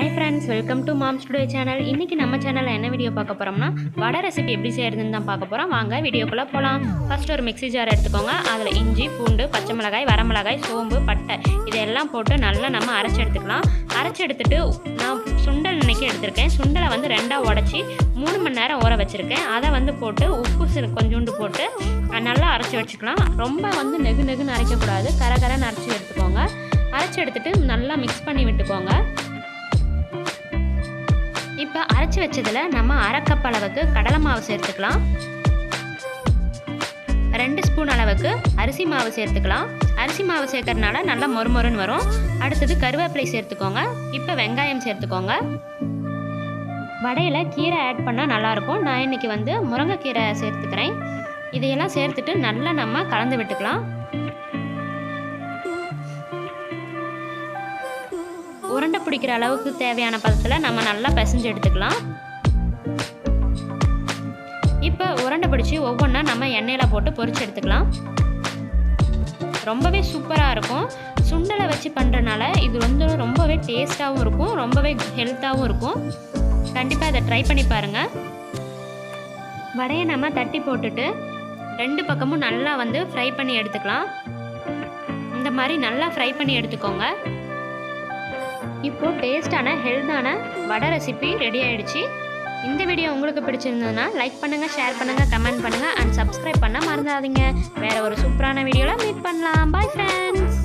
Hi friends, welcome to Mom's Today channel. இன்னைக்கு நம்ம சேனல்ல என்ன வீடியோ பார்க்க போறோம்னா வடை ரெசிபி எப்படி செய்யறதுன்னு தான் பார்க்க போறோம். வாங்க வீடியோக்குள்ள போலாம். ஃபர்ஸ்ட் ஒரு மிக்ஸி ஜார் எடுத்துக்கோங்க. அதுல இஞ்சி, பூண்டு, பச்சை மிளகாய், வரமிளகாய், சோம்பு, பட்டை இதெல்லாம் போட்டு நல்லா நம்ம அரைச்சு எடுத்துக்கலாம். அரைச்சு எடுத்துட்டு நான் சுண்டல் இன்னைக்கு எடுத்துர்க்கேன். சுண்டலை வந்து ரெண்டா உடைச்சி 3 மணி நேரம் ஊற வச்சிருக்கேன். அதை வந்து போட்டு உப்பு கொஞ்சோண்டு போட்டு நல்லா அரைச்சு வச்சுக்கலாம். ரொம்ப வந்து நெகுன்னு அரைக்க கூடாது. கரகரன்னு அரைச்சு எடுத்துக்கோங்க. அரைச்சு எடுத்துட்டு நல்லா மிக்ஸ் பண்ணி விட்டுக்கோங்க. இப்போ அரைச்சி வச்சதில் நம்ம 1/2 கப் அளவுக்கு கடலை மாவு சேர்த்துக்கலாம். 2 ஸ்பூன் அளவுக்கு அரிசி மாவு சேர்த்துக்கலாம். அரிசி மாவு சேர்க்கறதுனால நல்லா மொறுமொறுன்னு வரும். அடுத்தது கருவேப்பிலை சேர்த்துக்கோங்க. இப்போ வெங்காயம் சேர்த்துக்கோங்க. வடையில் கீரை ஆட் பண்ணால் நல்லாயிருக்கும். நான் இன்றைக்கி வந்து முருங்கைக்கீரை சேர்த்துக்கிறேன். இதையெல்லாம் சேர்த்துட்டு நல்லா நம்ம கலந்து விட்டுக்கலாம். உருண்டை பிடிக்கிற அளவுக்கு தேவையான பதத்தில் நம்ம நல்லா பிசைஞ்சு எடுத்துக்கலாம். இப்போ உருண்டை பிடிச்சி ஒவ்வொன்றா நம்ம எண்ணெயில் போட்டு பொரிச்சு எடுத்துக்கலாம். ரொம்பவே சூப்பராக இருக்கும். சுண்டலை வச்சு பண்ணுறனால இது வந்து ரொம்பவே டேஸ்ட்டாகவும் இருக்கும், ரொம்பவே ஹெல்த்தாகவும் இருக்கும். கண்டிப்பாக இதை ட்ரை பண்ணி பாருங்கள். வடையை நம்ம தட்டி போட்டுட்டு 2 பக்கமும் நல்லா வந்து ஃப்ரை பண்ணி எடுத்துக்கலாம். இந்த மாதிரி நல்லா ஃப்ரை பண்ணி எடுத்துக்கோங்க. இப்போது டேஸ்டான ஹெல்த்தான வடை ரெசிபி ரெடி ஆகிடுச்சு. இந்த வீடியோ உங்களுக்கு பிடிச்சிருந்ததுன்னா லைக் பண்ணுங்கள், ஷேர் பண்ணுங்கள், கமெண்ட் பண்ணுங்கள் அண்ட் சப்ஸ்கிரைப் பண்ண மறந்துடாதீங்க. வேறு ஒரு சூப்பரான வீடியோவில் மீட் பண்ணலாம். Bye friends.